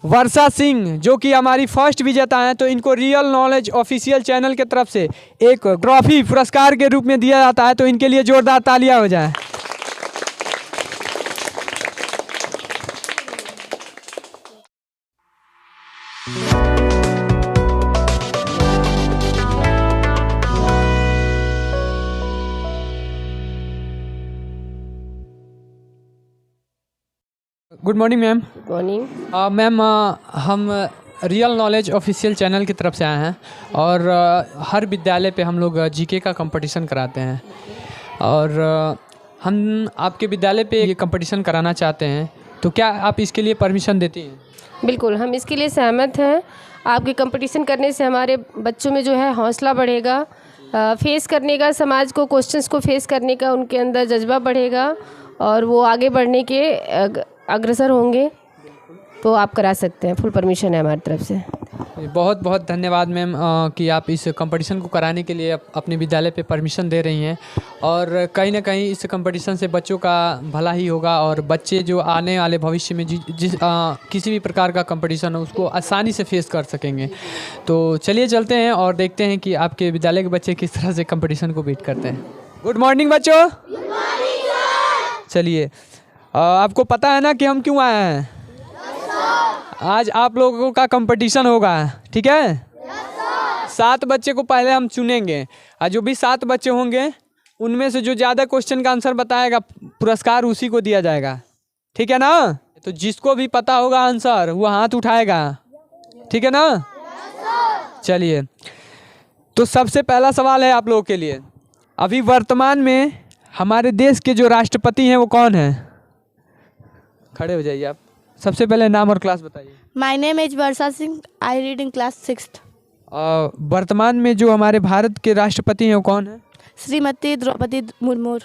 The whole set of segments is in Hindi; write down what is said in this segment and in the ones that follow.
वर्षा सिंह जो कि हमारी फर्स्ट विजेता हैं, तो इनको रियल नॉलेज ऑफिशियल चैनल की तरफ से एक ट्रॉफी पुरस्कार के रूप में दिया जाता है, तो इनके लिए जोरदार तालियां हो जाए। Good morning ma'am. Good morning. Ma'am हम रियल नॉलेज ऑफिशियल चैनल की तरफ से आए हैं और हर विद्यालय पे हम लोग जीके का कंपटीशन कराते हैं और हम आपके विद्यालय पे ये कंपटीशन कराना चाहते हैं, तो क्या आप इसके लिए परमिशन देती हैं? बिल्कुल, हम इसके लिए सहमत हैं। आपके कंपटीशन करने से हमारे बच्चों में जो है हौसला बढ़ेगा, फेस करने का, समाज को, क्वेश्चंस को फेस करने का उनके अंदर जज्बा बढ़ेगा और वो आगे बढ़ने के अग्रसर होंगे। तो आप करा सकते हैं, फुल परमिशन है हमारी तरफ से। बहुत बहुत धन्यवाद मैम कि आप इस कंपटीशन को कराने के लिए अपने विद्यालय पे परमिशन दे रही हैं और कहीं ना कहीं इस कंपटीशन से बच्चों का भला ही होगा और बच्चे जो आने वाले भविष्य में किसी भी प्रकार का कंपटीशन हो उसको आसानी से फेस कर सकेंगे। तो चलिए चलते हैं और देखते हैं कि आपके विद्यालय के बच्चे किस तरह से कंपटीशन को बीट करते हैं। गुड मॉर्निंग बच्चों। चलिए, आपको पता है ना कि हम क्यों आए हैं? आज आप लोगों का कंपटीशन होगा, ठीक है? 7 बच्चे को पहले हम चुनेंगे और जो भी 7 बच्चे होंगे उनमें से जो ज़्यादा क्वेश्चन का आंसर बताएगा पुरस्कार उसी को दिया जाएगा, ठीक है ना? तो जिसको भी पता होगा आंसर वो हाथ उठाएगा, ठीक है ना? चलिए, तो सबसे पहला सवाल है आप लोगों के लिए। अभी वर्तमान में हमारे देश के जो राष्ट्रपति हैं वो कौन है? खड़े हो जाइए आप। सबसे पहले नाम और क्लास बताइए। My name is Varsha Singh, I read in class 6th। वर्तमान में जो हमारे भारत के राष्ट्रपति हैं वो कौन है? श्रीमती द्रौपदी मुर्मू।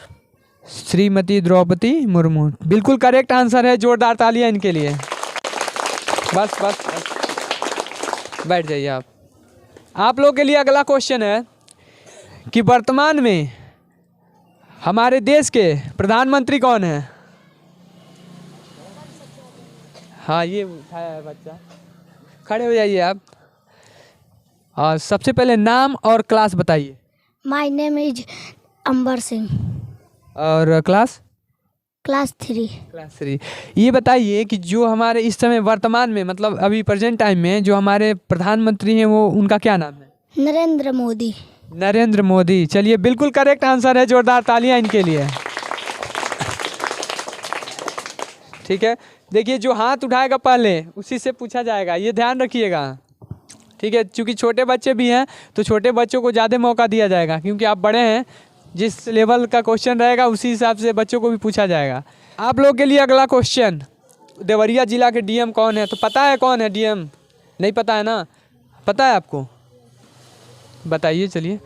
श्रीमती द्रौपदी मुर्मू बिल्कुल करेक्ट आंसर है। जोरदार तालियां इनके लिए। बस बस, बस। बैठ जाइए आप। आप लोग के लिए अगला क्वेश्चन है कि वर्तमान में हमारे देश के प्रधानमंत्री कौन है? हाँ, ये उठाया है बच्चा। खड़े हो जाइए आप और सबसे पहले नाम और क्लास बताइए। माय नेम इज अंबर सिंह। और क्लास? क्लास 3। क्लास 3। ये बताइए कि जो हमारे इस समय वर्तमान में मतलब अभी प्रेजेंट टाइम में जो हमारे प्रधानमंत्री हैं वो उनका क्या नाम है? नरेंद्र मोदी। नरेंद्र मोदी। चलिए, बिल्कुल करेक्ट आंसर है। जोरदार तालियां इनके लिए। ठीक है, देखिए जो हाथ उठाएगा पहले उसी से पूछा जाएगा, ये ध्यान रखिएगा, ठीक है? क्योंकि छोटे बच्चे भी हैं तो छोटे बच्चों को ज़्यादा मौका दिया जाएगा, क्योंकि आप बड़े हैं। जिस लेवल का क्वेश्चन रहेगा उसी हिसाब से बच्चों को भी पूछा जाएगा। आप लोग के लिए अगला क्वेश्चन, देवरिया जिला के डीएम कौन है? तो पता है कौन है डीएम? नहीं पता है ना? पता है आपको? बताइए। चलिए,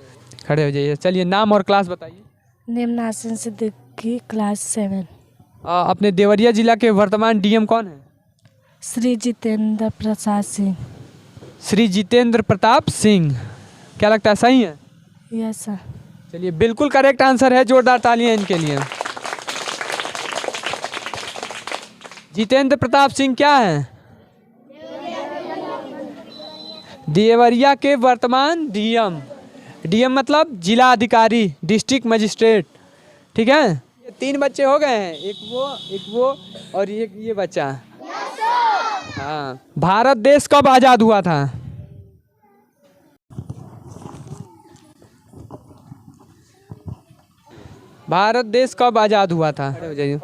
खड़े हो जाइए। चलिए, नाम और क्लास बताइए। Name Nasin Siddiqui, class 7। अपने देवरिया जिला के वर्तमान डीएम कौन है? श्री जितेंद्र प्रसाद सिंह। श्री जितेंद्र प्रताप सिंह। क्या लगता है सही है? Yes sir. चलिए, बिल्कुल करेक्ट आंसर है। जोरदार तालियां इनके लिए। जितेंद्र प्रताप सिंह क्या है? देवरिया के वर्तमान डीएम। डीएम मतलब जिला अधिकारी, डिस्ट्रिक्ट मजिस्ट्रेट, ठीक है? 3 बच्चे हो गए हैं, एक वो और एक ये बच्चा। हाँ, भारत देश कब आज़ाद हुआ था? भारत देश कब आज़ाद हुआ था? हो जाइए।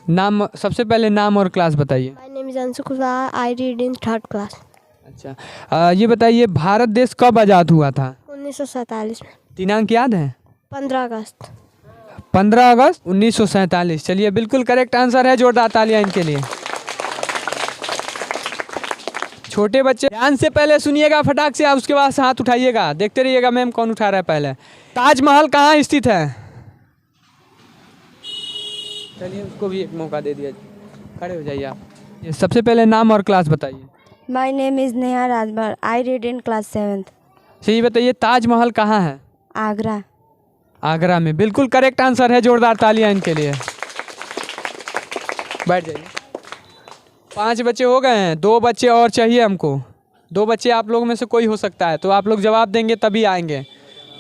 नाम, सबसे पहले नाम और क्लास बताइए। My name is Anshu Kumar, I read in 3rd class. अच्छा, ये बताइए भारत देश कब आज़ाद हुआ था? 1947 में। दिनांक याद है? 15 अगस्त। 15 अगस्त 1947। चलिए, बिल्कुल करेक्ट आंसर है। जोरदार तालियां इनके लिए। छोटे बच्चे ध्यान से पहले सुनिएगा फटाक से, उसके बाद हाथ उठाइएगा। देखते रहिएगा मैम कौन उठा रहा है पहले। ताजमहल कहाँ स्थित है? चलिए, उसको भी एक मौका दे दिया। खड़े हो जाइए आप। सबसे पहले नाम और क्लास बताइए। My name is Neha Rajbhar, I read in class 7th। सही बताइए, ताजमहल कहाँ है? आगरा। आगरा में। बिल्कुल करेक्ट आंसर है। जोरदार तालियां इनके लिए। बैठ जाइए। 5 बच्चे हो गए हैं, 2 बच्चे और चाहिए हमको। 2 बच्चे आप लोगों में से कोई हो सकता है, तो आप लोग जवाब देंगे तभी आएंगे,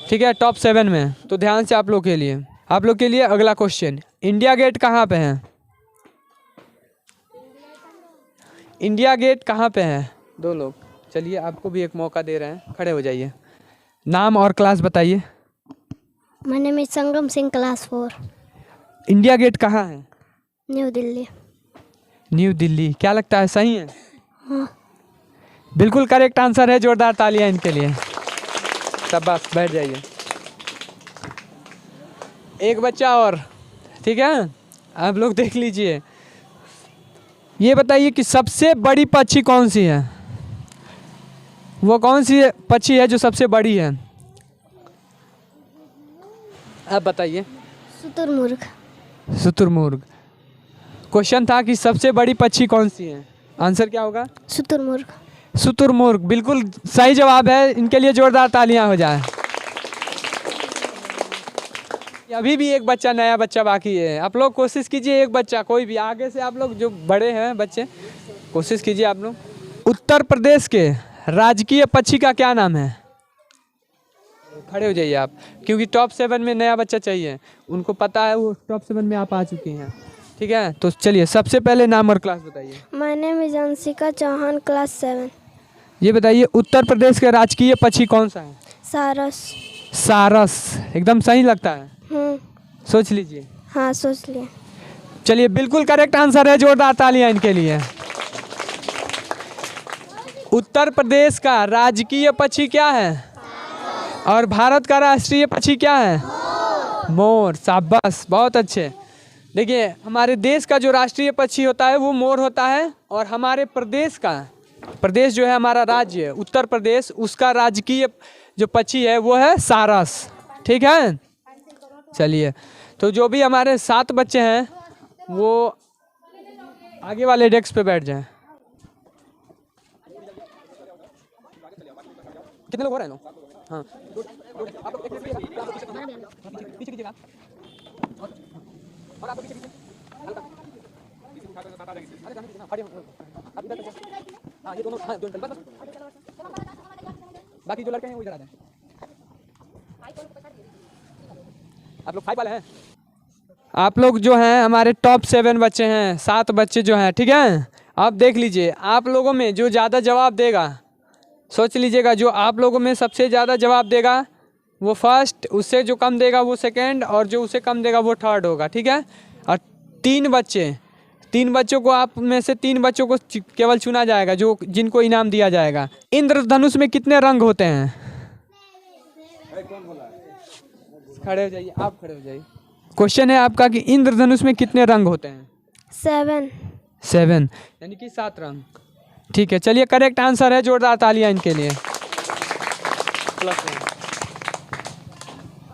ठीक है, टॉप 7 में। तो ध्यान से आप लोग के लिए अगला क्वेश्चन, इंडिया गेट कहाँ पे है? इंडिया गेट कहाँ पे है? 2 लोग, चलिए आपको भी एक मौका दे रहे हैं, खड़े हो जाइए, नाम और क्लास बताइए। My name is Sangam Singh, class 4, India gate कहाँ है? न्यू दिल्ली। न्यू दिल्ली। क्या लगता है सही है? हाँ। बिल्कुल करेक्ट आंसर है, जोरदार तालियां इनके लिए। शाबाश, बैठ जाइए। एक बच्चा और, ठीक है, आप लोग देख लीजिए। ये बताइए कि सबसे बड़ी पक्षी कौन सी है? वो कौन सी पक्षी है जो सबसे बड़ी है? आप बताइए। शुतुरमुर्ग। शुतुरमुर्ग। क्वेश्चन था कि सबसे बड़ी पक्षी कौन सी है, आंसर क्या होगा? शुतुरमुर्ग। शुतुरमुर्ग, बिल्कुल सही जवाब है, इनके लिए जोरदार तालियां हो जाए। अभी भी एक बच्चा, नया बच्चा बाकी है, आप लोग कोशिश कीजिए, एक बच्चा कोई भी आगे से, आप लोग जो बड़े हैं बच्चे कोशिश कीजिए आप लोग। उत्तर प्रदेश के राजकीय पक्षी का क्या नाम है? खड़े हो जाइए आप, क्योंकि टॉप 7 में नया बच्चा चाहिए, उनको पता है, वो टॉप 7 में आप आ चुके हैं, ठीक है। तो चलिए सबसे पहले नाम और क्लास बताइए। My name is Anshika Chauhan, class 7, ये बताइए उत्तर प्रदेश का राजकीय पक्षी कौन सा है? सारस। सारस, एकदम सही लगता है, सोच लीजिए। हाँ, सोच लिए। चलिए बिल्कुल करेक्ट आंसर है, जोरदार तालियां इनके लिए। उत्तर प्रदेश का राजकीय पक्षी क्या है और भारत का राष्ट्रीय पक्षी क्या है? मोर। शाबाश, बहुत अच्छे। देखिए हमारे देश का जो राष्ट्रीय पक्षी होता है वो मोर होता है, और हमारे प्रदेश का, प्रदेश जो है हमारा राज्य उत्तर प्रदेश, उसका राजकीय जो पक्षी है वो है सारस, ठीक है। चलिए, तो जो भी हमारे 7 बच्चे हैं वो आगे वाले डेस्क पे बैठ जाएं। कितने लोग हो रहे हैं लोग? हाँ, आप लोग पीछे कीजिएगा और आप लोग पीछे हाँ, ये दोनों, हाँ दोनों, बस बाकी जो लड़के हैं वो इधर आ जाएं। आप लोग 5 वाले हैं। आप लोग जो हैं हमारे टॉप 7 बच्चे हैं, 7 बच्चे जो हैं, ठीक है। आप देख लीजिए, आप लोगों में जो ज़्यादा जवाब देगा, सोच लीजिएगा, जो आप लोगों में सबसे ज़्यादा जवाब देगा वो फर्स्ट, उससे जो कम देगा वो सेकंड, और जो उससे कम देगा वो थर्ड होगा, ठीक है। और 3 बच्चों को, आप में से 3 बच्चों को केवल चुना जाएगा जो जिनको इनाम दिया जाएगा। इंद्रधनुष में कितने रंग होते हैं? खड़े हो जाइए, आप खड़े हो जाइए। क्वेश्चन है आपका कि इंद्रधनुष में कितने रंग होते हैं? 7, यानी कि 7 रंग, ठीक है। चलिए करेक्ट आंसर है, जोरदार तालियां इनके लिए।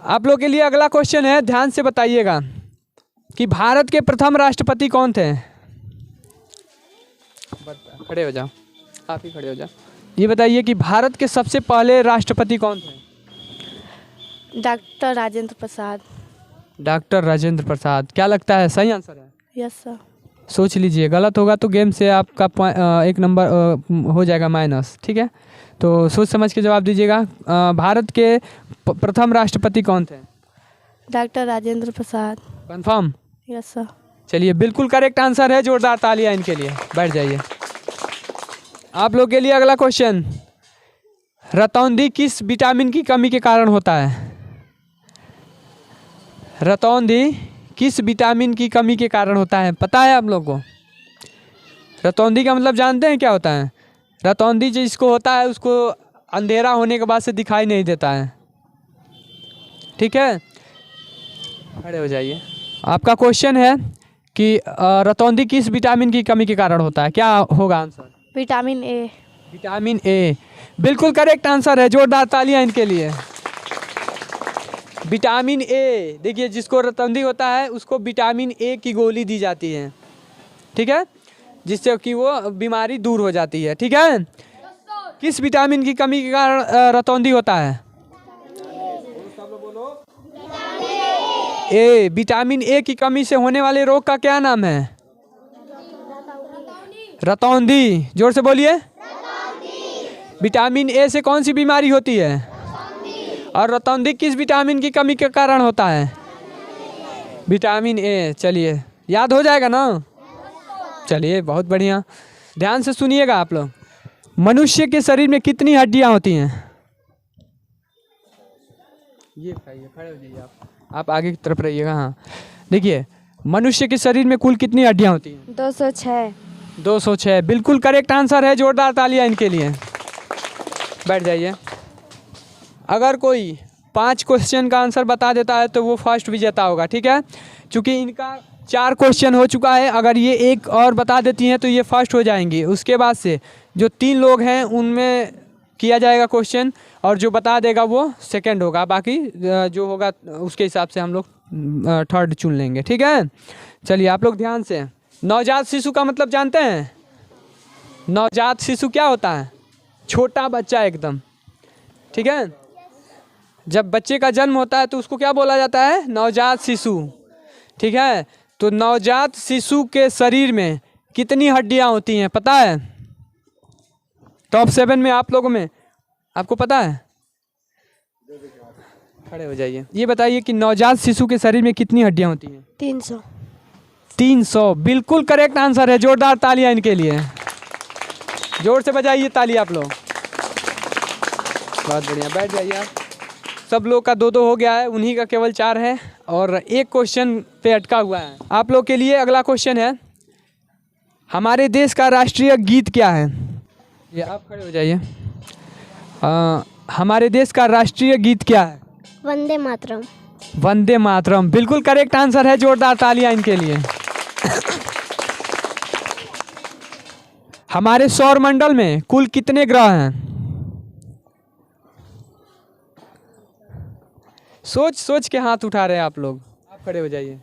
आप लोग के लिए अगला क्वेश्चन है, ध्यान से बताइएगा कि भारत के प्रथम राष्ट्रपति कौन थे? खड़े हो जाओ, आप ही खड़े हो जाओ। ये बताइए कि भारत के सबसे पहले राष्ट्रपति कौन थे? डॉक्टर राजेंद्र प्रसाद। डॉक्टर राजेंद्र प्रसाद। क्या लगता है सही आंसर है? Yes sir. सोच लीजिए, गलत होगा तो गेम से आपका 1 नंबर हो जाएगा माइनस, ठीक है। तो सोच समझ के जवाब दीजिएगा। भारत के प्रथम राष्ट्रपति कौन थे? Doctor Rajendra Prasad. Confirm? Yes sir. चलिए बिल्कुल करेक्ट आंसर है, जोरदार तालियां इनके लिए। बैठ जाइए। आप लोग के लिए अगला क्वेश्चन, रतौंधी किस विटामिन की कमी के कारण होता है? रतौंधी किस विटामिन की कमी के कारण होता है, पता है आप लोग को? रतौंधी का मतलब जानते हैं क्या होता है? रतौंधी जिसको होता है उसको अंधेरा होने के बाद से दिखाई नहीं देता है, ठीक है। खड़े हो जाइए। आपका क्वेश्चन है कि रतौंधी किस विटामिन की कमी के कारण होता है, क्या होगा answer? Vitamin A. Vitamin A, बिल्कुल करेक्ट आंसर है, जोरदार तालियां इनके लिए। विटामिन ए, देखिए जिसको रतौंधी होता है उसको विटामिन ए की गोली दी जाती है, ठीक है, जिससे कि वो बीमारी दूर हो जाती है, ठीक है। किस विटामिन की कमी के कारण रतौंधी होता है? ए। विटामिन ए की कमी से होने वाले रोग का क्या नाम है? रतौंधी, जोर से बोलिए। विटामिन ए से कौन सी बीमारी होती है? और रतौंधी किस विटामिन की कमी के कारण होता है? Vitamin A. चलिए याद हो जाएगा ना? चलिए बहुत बढ़िया, ध्यान से सुनिएगा आप लोग। मनुष्य के शरीर में कितनी हड्डियां होती हैं? ये खाइए, खड़े हो जाइए आप आगे की तरफ रहिएगा। हाँ देखिए, मनुष्य के शरीर में कुल कितनी हड्डियां होती हैं? 206। 206 बिल्कुल करेक्ट आंसर है, जोरदार तालियां इनके लिए। बैठ जाइए। अगर कोई 5 क्वेश्चन का आंसर बता देता है तो वो फर्स्ट विजेता होगा, ठीक है? क्योंकि इनका 4 क्वेश्चन हो चुका है, अगर ये एक और बता देती हैं तो ये फर्स्ट हो जाएंगी। उसके बाद से जो 3 लोग हैं उनमें किया जाएगा क्वेश्चन, और जो बता देगा वो सेकंड होगा, बाकी जो होगा उसके हिसाब से हम लोग थर्ड चुन लेंगे, ठीक है? चलिए आप लोग ध्यान से। नवजात शिशु का मतलब जानते हैं? नवजात शिशु क्या होता है? छोटा बच्चा एकदम, ठीक है? जब बच्चे का जन्म होता है तो उसको क्या बोला जाता है? नवजात शिशु, ठीक है? तो नवजात शिशु के शरीर में कितनी हड्डियां होती हैं पता है? टॉप 7 में आप लोगों में आपको पता है? खड़े हो जाइए। ये बताइए कि नवजात शिशु के शरीर में कितनी हड्डियां होती हैं? 300। 300 बिल्कुल करेक्ट आंसर है, जोरदार तालियां इनके लिए। जोर से बजाइए ताली आप लोग। बहुत बढ़िया, बैठ जाइए आप। सब लोग का 2-2 हो गया है, उन्हीं का केवल 4 है और एक क्वेश्चन पे अटका हुआ है। आप लोग के लिए अगला क्वेश्चन है, हमारे देश का राष्ट्रीय गीत क्या है? ये आप खड़े हो जाइए। हमारे देश का राष्ट्रीय गीत क्या है? वंदे मातरम। वंदे मातरम बिल्कुल करेक्ट आंसर है, जोरदार तालियां इनके लिए। हमारे सौर मंडल में कुल कितने ग्रह हैं? सोच सोच के हाथ उठा रहे हैं आप लोग। आप खड़े हो जाइए।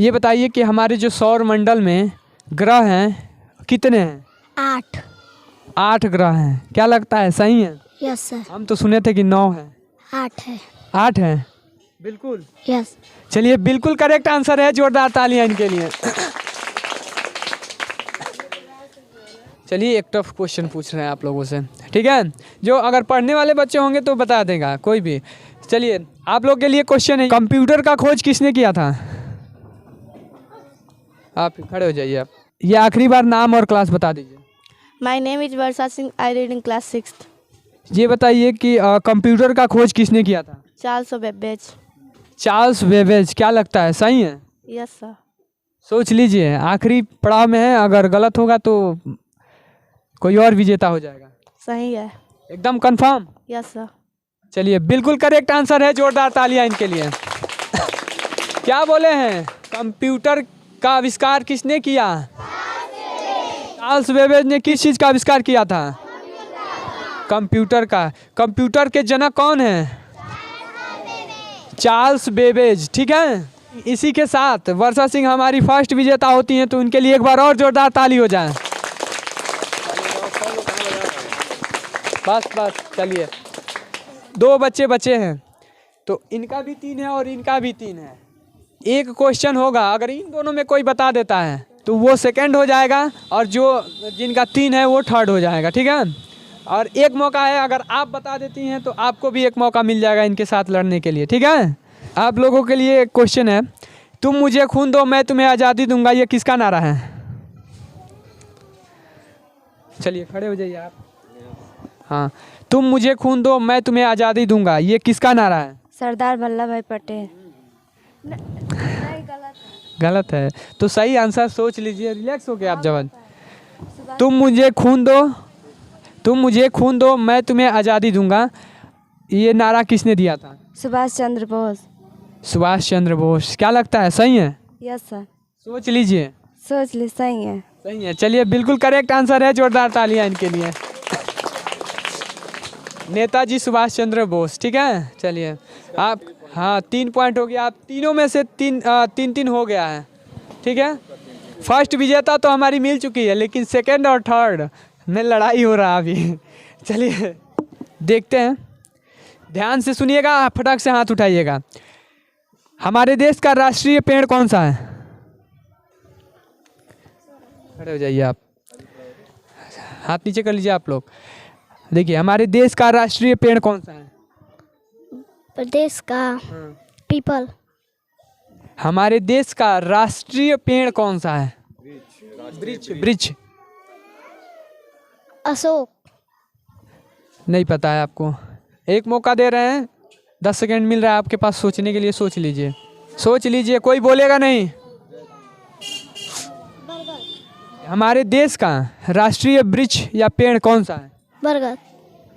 ये बताइए कि हमारे जो सौर मंडल में ग्रह हैं कितने हैं? 8। 8 ग्रह हैं। क्या लगता है सही है? Yes sir. हम तो सुने थे कि 9 है। 8 है। 8 है बिल्कुल। यस। चलिए बिल्कुल करेक्ट आंसर है, जोरदार तालियां इनके लिए। चलिए एक टफ क्वेश्चन पूछ रहे हैं आप लोगों से, ठीक है? जो अगर पढ़ने वाले बच्चे होंगे तो बता देगा कोई भी। चलिए आप लोग के लिए क्वेश्चन है, कंप्यूटर का खोज किसने किया था? आप खड़े हो जाइए आप। ये आखिरी बार नाम और क्लास बता दीजिए। My name is Varsha Singh, I read in class 6th। ये बताइए कि कंप्यूटर का खोज किसने किया था? Charles Babbage. Charles Babbage. क्या लगता है सही है? Yes sir. सोच लीजिए, आखिरी पड़ाव में है, अगर गलत होगा तो कोई और विजेता हो जाएगा। सही है। एकदम कंफर्म? Yes sir. चलिए बिल्कुल करेक्ट आंसर है, जोरदार तालियां इनके लिए। क्या बोले हैं? कंप्यूटर का आविष्कार किसने किया? चार्ल्स बेबेज ने किस चीज़ का आविष्कार किया था? कंप्यूटर का। कंप्यूटर के जनक कौन है? चार्ल्स बेबेज, ठीक है? इसी के साथ वर्षा सिंह हमारी फर्स्ट विजेता होती हैं, तो उनके लिए एक बार और जोरदार ताली हो जाए। बस बस चलिए, 2 बच्चे बचे हैं, तो इनका भी 3 है और इनका भी 3 है। एक क्वेश्चन होगा, अगर इन दोनों में कोई बता देता है तो वो सेकंड हो जाएगा, और जो जिनका 3 है वो थर्ड हो जाएगा, ठीक है? और एक मौका है, अगर आप बता देती हैं तो आपको भी एक मौका मिल जाएगा इनके साथ लड़ने के लिए, ठीक है? आप लोगों के लिए एक क्वेश्चन है, तुम मुझे खून दो मैं तुम्हें आज़ादी दूंगा, ये किसका नारा है? चलिए खड़े हो जाइए आप। हाँ, तुम मुझे खून दो मैं तुम्हें आज़ादी दूंगा, ये किसका नारा है? सरदार वल्लभ भाई पटेल। गलत है, तो सही आंसर सोच लीजिए, रिलैक्स हो के आप जवाब। तुम मुझे खून दो मैं तुम्हें आज़ादी दूंगा, ये नारा किसने दिया था? सुभाष चंद्र बोस। सुभाष चंद्र बोस। क्या लगता है सही है? Yes sir. सोच लीजिए। सोच ली, सही है। सही है। चलिए बिल्कुल करेक्ट आंसर है, जोरदार तालियां इनके लिए। नेताजी सुभाष चंद्र बोस, ठीक है? चलिए आप, हाँ 3 पॉइंट हो गया, आप तीनों में से 3 हो गया है, ठीक है? फर्स्ट विजेता तो हमारी मिल चुकी है, लेकिन सेकंड और थर्ड में लड़ाई हो रहा अभी। चलिए देखते हैं, ध्यान से सुनिएगा, फटाक से हाथ उठाइएगा। हमारे देश का राष्ट्रीय पेड़ कौन सा है? खड़े हो जाइए आप, हाथ नीचे कर लीजिए आप लोग। देखिए, हमारे देश का राष्ट्रीय पेड़ कौन सा है? प्रदेश का पीपल। हमारे देश का राष्ट्रीय पेड़ कौन सा है? वृक्ष। वृक्ष अशोक। नहीं पता है आपको? एक मौका दे रहे हैं, 10 सेकंड मिल रहा है आपके पास सोचने के लिए। सोच लीजिए, सोच लीजिए, कोई बोलेगा नहीं। हमारे देश का राष्ट्रीय वृक्ष या पेड़ कौन सा है? बरगद।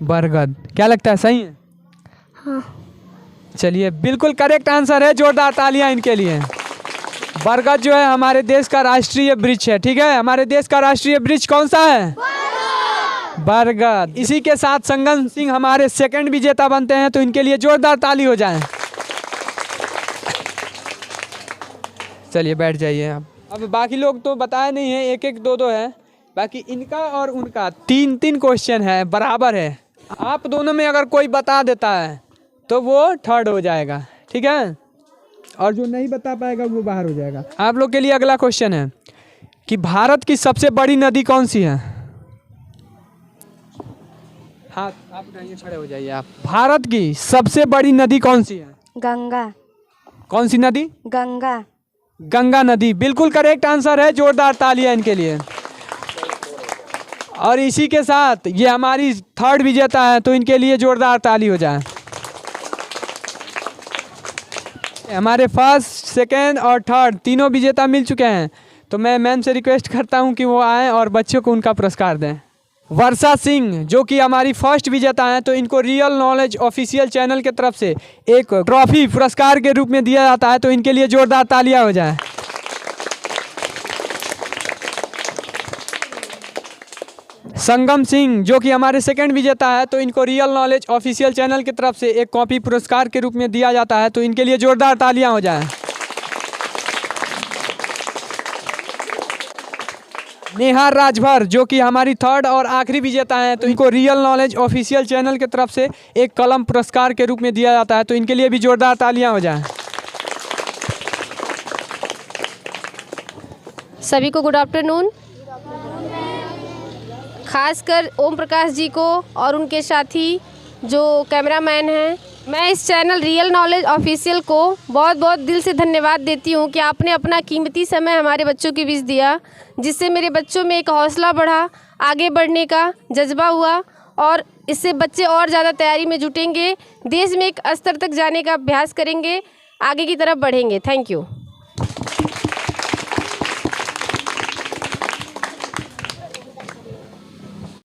बरगद। क्या लगता है, सही है? हाँ। चलिए, बिल्कुल करेक्ट आंसर है, जोरदार तालियां इनके लिए। बरगद जो है हमारे देश का राष्ट्रीय वृक्ष है। ठीक है, हमारे देश का राष्ट्रीय वृक्ष कौन सा है? बरगद। इसी के साथ संगम सिंह हमारे सेकंड विजेता बनते हैं, तो इनके लिए जोरदार ताली हो जाए। चलिए बैठ जाइए आप। अब बाकी लोग तो बताए नहीं है, एक एक दो दो है, बाकी इनका और उनका 3-3 क्वेश्चन है, बराबर है। आप दोनों में अगर कोई बता देता है तो वो थर्ड हो जाएगा, ठीक है, और जो नहीं बता पाएगा वो बाहर हो जाएगा। आप लोग के लिए अगला क्वेश्चन है कि भारत की सबसे बड़ी नदी कौन सी है? हाँ, आप उठाइए, खड़े हो जाइए आप। भारत की सबसे बड़ी नदी कौन सी है? गंगा। कौन सी नदी? गंगा। गंगा नदी। बिल्कुल करेक्ट आंसर है, जोरदार तालियां इनके लिए। और इसी के साथ ये हमारी थर्ड विजेता है, तो इनके लिए जोरदार ताली हो जाए। हमारे फर्स्ट, सेकेंड और थर्ड तीनों विजेता मिल चुके हैं, तो मैं मैम से रिक्वेस्ट करता हूं कि वो आएँ और बच्चों को उनका पुरस्कार दें। वर्षा सिंह जो कि हमारी फर्स्ट विजेता हैं, तो इनको रियल नॉलेज ऑफिशियल चैनल की तरफ से एक ट्रॉफी पुरस्कार के रूप में दिया जाता है, तो इनके लिए जोरदार तालियां हो जाए। संगम सिंह जो कि हमारे सेकंड विजेता है, तो इनको रियल नॉलेज ऑफिशियल चैनल की तरफ से एक कॉपी पुरस्कार के रूप में दिया जाता है, तो इनके लिए जोरदार तालियां हो जाए। नेहा राजभर जो कि हमारी थर्ड और आखिरी विजेता हैं, तो इनको रियल नॉलेज ऑफिशियल चैनल की तरफ से एक कलम पुरस्कार के रूप में दिया जाता है, तो इनके लिए भी जोरदार तालियां हो जाएं। सभी को गुड आफ्टरनून। खासकर ओम प्रकाश जी को और उनके साथी जो कैमरामैन हैं, मैं इस चैनल रियल नॉलेज ऑफिशियल को बहुत बहुत दिल से धन्यवाद देती हूँ कि आपने अपना कीमती समय हमारे बच्चों के बीच दिया, जिससे मेरे बच्चों में एक हौसला बढ़ा, आगे बढ़ने का जज्बा हुआ, और इससे बच्चे और ज़्यादा तैयारी में जुटेंगे, देश में एक स्तर तक जाने का अभ्यास करेंगे, आगे की तरफ बढ़ेंगे। Thank you.